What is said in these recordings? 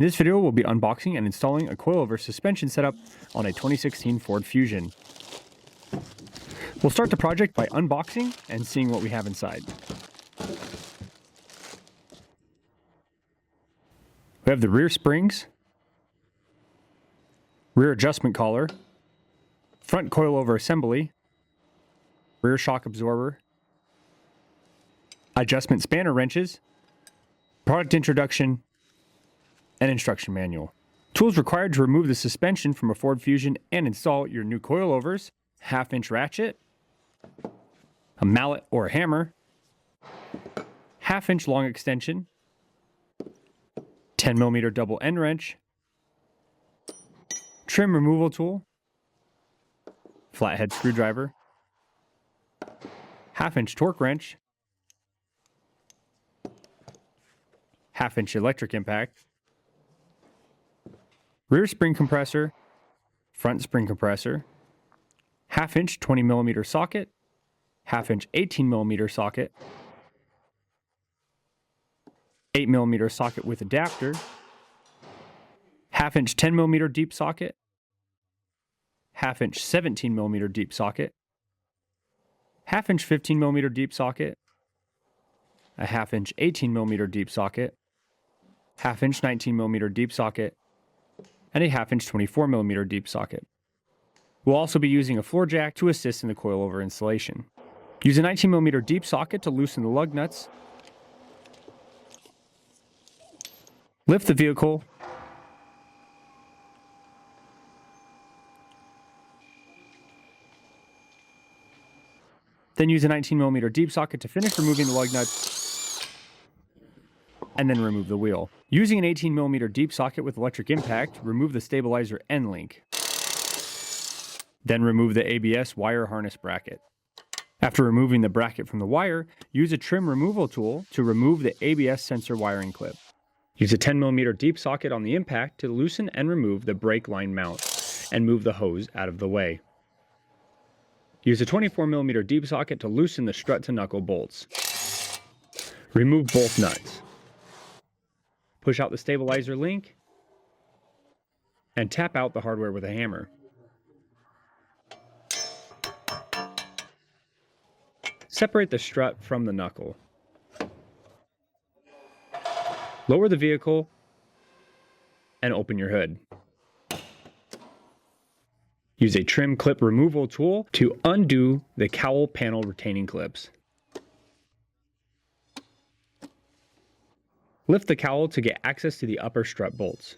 this video, we'll be unboxing and installing a coilover suspension setup on a 2016 Ford Fusion. We'll start the project by unboxing and seeing what we have inside. We have the rear springs, rear adjustment collar, front coilover assembly, rear shock absorber, adjustment spanner wrenches, product introduction, and instruction manual. Tools required to remove the suspension from a Ford Fusion and install your new coilovers: 1/2-inch ratchet, a mallet or a hammer, 1/2-inch long extension, 10mm double end wrench, trim removal tool, flathead screwdriver, 1/2-inch torque wrench, 1/2-inch electric impact, rear spring compressor, front spring compressor, 1/2-inch 20mm socket, 1/2-inch 18mm socket, 8mm socket with adapter, 1/2-inch 10mm deep socket, 1/2-inch 17mm deep socket, 1/2-inch 15mm deep socket, a 1/2-inch 18mm deep socket, 1/2-inch 19mm deep socket, and a 1/2-inch 24mm deep socket. We'll also be using a floor jack to assist in the coilover installation. Use a 19mm deep socket to loosen the lug nuts. Lift the vehicle. Then use a 19mm deep socket to finish removing the lug nuts, and then remove the wheel. Using an 18mm deep socket with electric impact, remove the stabilizer end link. Then remove the ABS wire harness bracket. After removing the bracket from the wire, use a trim removal tool to remove the ABS sensor wiring clip. Use a 10mm deep socket on the impact to loosen and remove the brake line mount, and move the hose out of the way. Use a 24mm deep socket to loosen the strut to knuckle bolts. Remove both nuts. Push out the stabilizer link, and tap out the hardware with a hammer. Separate the strut from the knuckle. Lower the vehicle and open your hood. Use a trim clip removal tool to undo the cowl panel retaining clips. Lift the cowl to get access to the upper strut bolts.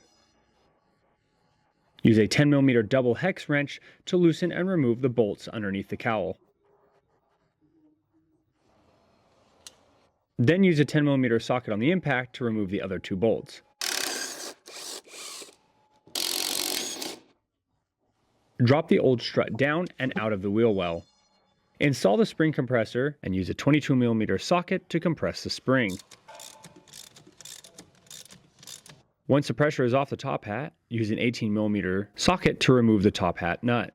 Use a 10mm double hex wrench to loosen and remove the bolts underneath the cowl. Then use a 10mm socket on the impact to remove the other two bolts. Drop the old strut down and out of the wheel well. Install the spring compressor and use a 22mm socket to compress the spring. Once the pressure is off the top hat, use an 18mm socket to remove the top hat nut.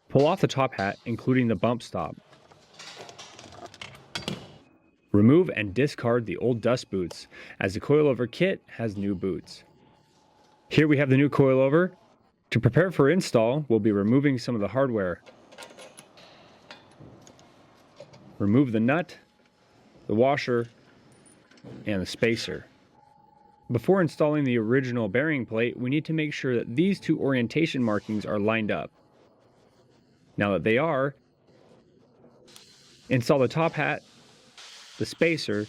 Pull off the top hat, including the bump stop. Remove and discard the old dust boots, as the coilover kit has new boots. Here we have the new coilover. To prepare for install, we'll be removing some of the hardware. Remove the nut, the washer, and the spacer. Before installing the original bearing plate, we need to make sure that these two orientation markings are lined up. Now that they are, install the top hat, the spacer,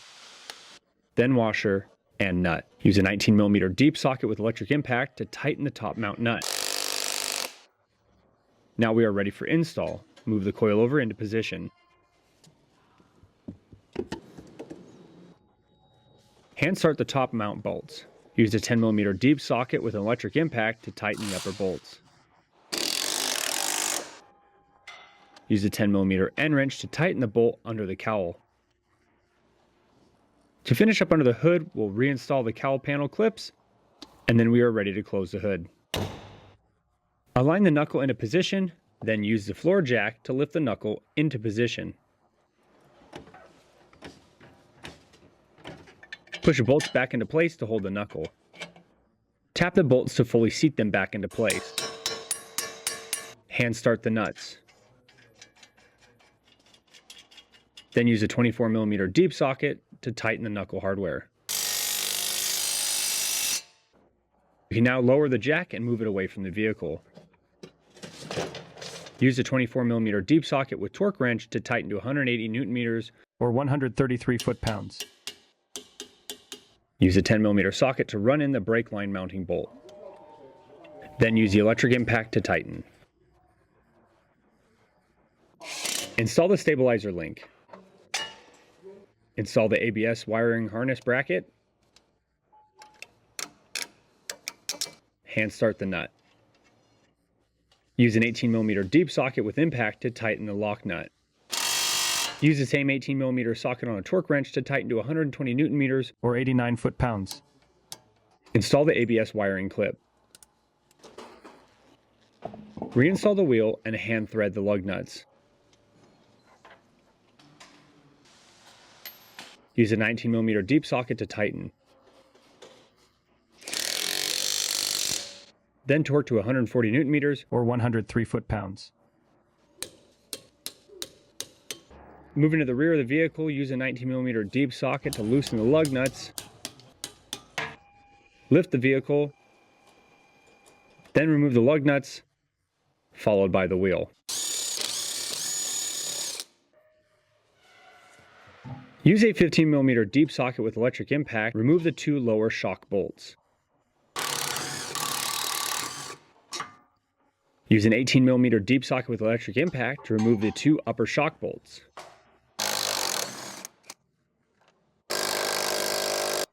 then washer and nut. Use a 19mm deep socket with electric impact to tighten the top mount nut. Now we are ready for install. Move the coilover into position. Hand start the top mount bolts. Use a 10mm deep socket with an electric impact to tighten the upper bolts. Use a 10mm end wrench to tighten the bolt under the cowl. To finish up under the hood, we'll reinstall the cowl panel clips, and then we are ready to close the hood. Align the knuckle into position, then use the floor jack to lift the knuckle into position. Push the bolts back into place to hold the knuckle. Tap the bolts to fully seat them back into place. Hand start the nuts. Then use a 24mm deep socket to tighten the knuckle hardware. You can now lower the jack and move it away from the vehicle. Use a 24mm deep socket with torque wrench to tighten to 180 Nm or 133 foot-pounds. Use a 10mm socket to run in the brake line mounting bolt. Then use the electric impact to tighten. Install the stabilizer link. Install the ABS wiring harness bracket. Hand start the nut. Use an 18mm deep socket with impact to tighten the lock nut. Use the same 18mm socket on a torque wrench to tighten to 120 Nm or 89 foot-pounds. Install the ABS wiring clip. Reinstall the wheel and hand thread the lug nuts. Use a 19mm deep socket to tighten. Then torque to 140 Nm or 103 foot-pounds. Moving to the rear of the vehicle, use a 19mm deep socket to loosen the lug nuts. Lift the vehicle, then remove the lug nuts, followed by the wheel. Use a 15mm deep socket with electric impact. Remove the two lower shock bolts. Use an 18mm deep socket with electric impact to remove the two upper shock bolts.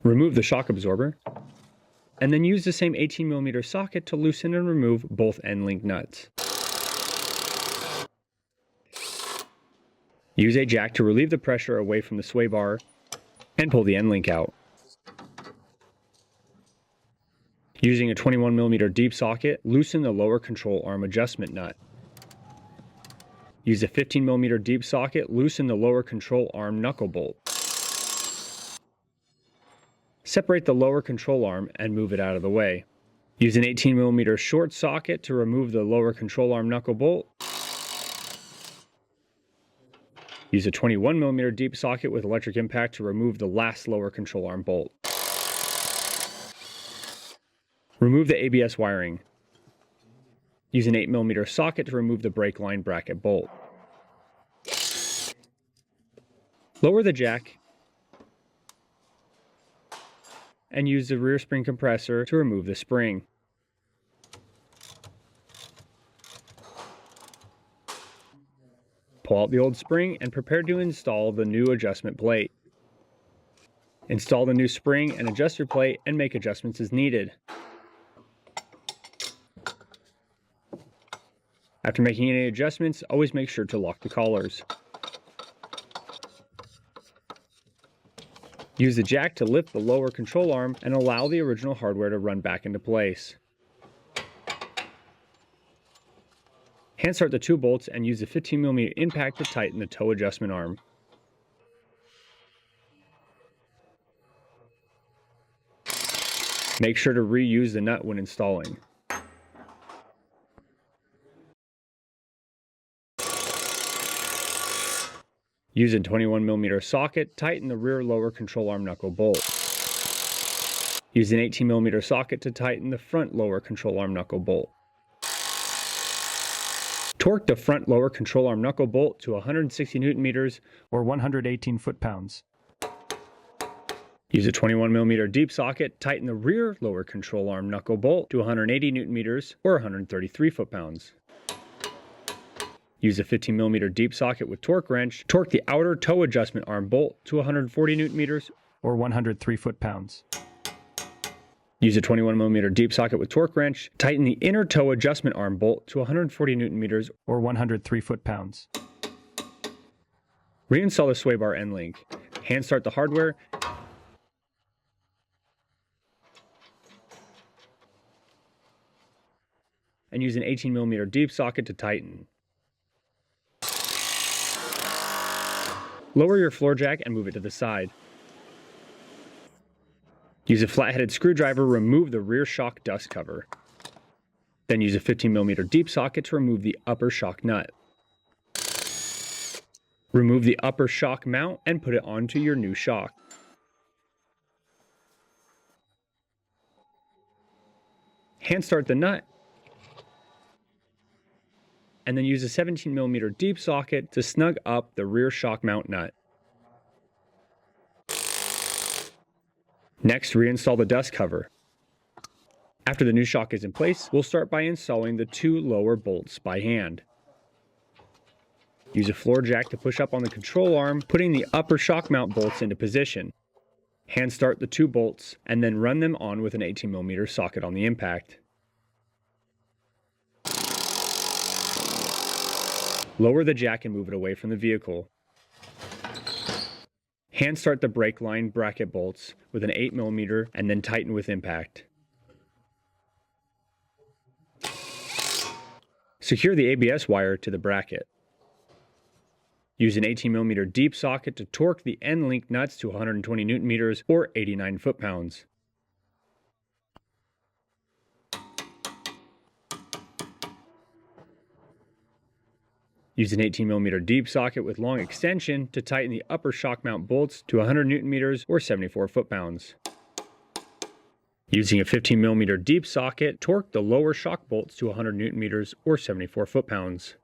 Remove the shock absorber, and then use the same 18mm socket to loosen and remove both end link nuts. Use a jack to relieve the pressure away from the sway bar and pull the end link out. Using a 21mm deep socket, loosen the lower control arm adjustment nut. Use a 15mm deep socket, loosen the lower control arm knuckle bolt. Separate the lower control arm and move it out of the way. Use an 18mm short socket to remove the lower control arm knuckle bolt. Use a 21mm deep socket with electric impact to remove the last lower control arm bolt. Remove the ABS wiring. Use an 8mm socket to remove the brake line bracket bolt. Lower the jack and use the rear spring compressor to remove the spring. Pull out the old spring and prepare to install the new adjustment plate. Install the new spring and adjust your plate and make adjustments as needed. After making any adjustments, always make sure to lock the collars. Use the jack to lift the lower control arm and allow the original hardware to run back into place. Hand start the two bolts and use the 15mm impact to tighten the toe adjustment arm. Make sure to reuse the nut when installing. Use a 21mm socket, tighten the rear lower control arm knuckle bolt. Use an 18mm socket to tighten the front lower control arm knuckle bolt. Torque the front lower control arm knuckle bolt to 160 Nm or 118 foot-pounds. Use a 21mm deep socket, tighten the rear lower control arm knuckle bolt to 180 Nm or 133 foot-pounds. Use a 15mm deep socket with torque wrench, torque the outer toe adjustment arm bolt to 140 Nm or 103 foot-pounds. Use a 21mm deep socket with torque wrench, tighten the inner toe adjustment arm bolt to 140 Nm or 103 foot-pounds. Reinstall the sway bar end link. Hand start the hardware and use an 18mm deep socket to tighten. Lower your floor jack and move it to the side. Use a flat-headed screwdriver, remove the rear shock dust cover. Then use a 15mm deep socket to remove the upper shock nut. Remove the upper shock mount and put it onto your new shock. Hand start the nut, and then use a 17mm deep socket to snug up the rear shock mount nut. Next, reinstall the dust cover. After the new shock is in place, we'll start by installing the 2 lower bolts by hand. Use a floor jack to push up on the control arm, putting the upper shock mount bolts into position. Hand start the 2 bolts, and then run them on with an 18mm socket on the impact. Lower the jack and move it away from the vehicle. Hand start the brake line bracket bolts with an 8mm and then tighten with impact. Secure the ABS wire to the bracket. Use an 18mm deep socket to torque the end link nuts to 120 Nm or 89 foot-pounds. Use an 18mm deep socket with long extension to tighten the upper shock mount bolts to 100 Nm or 74 foot-pounds. Using a 15mm deep socket, torque the lower shock bolts to 100 Nm or 74 foot-pounds.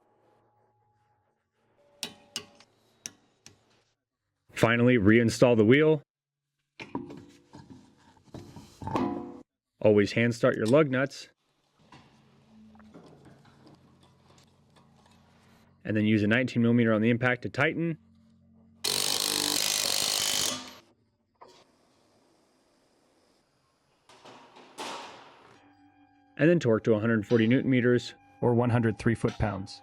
Finally, reinstall the wheel. Always hand start your lug nuts. And then use a 19mm on the impact to tighten. And then torque to 140 Nm or 103 foot-pounds.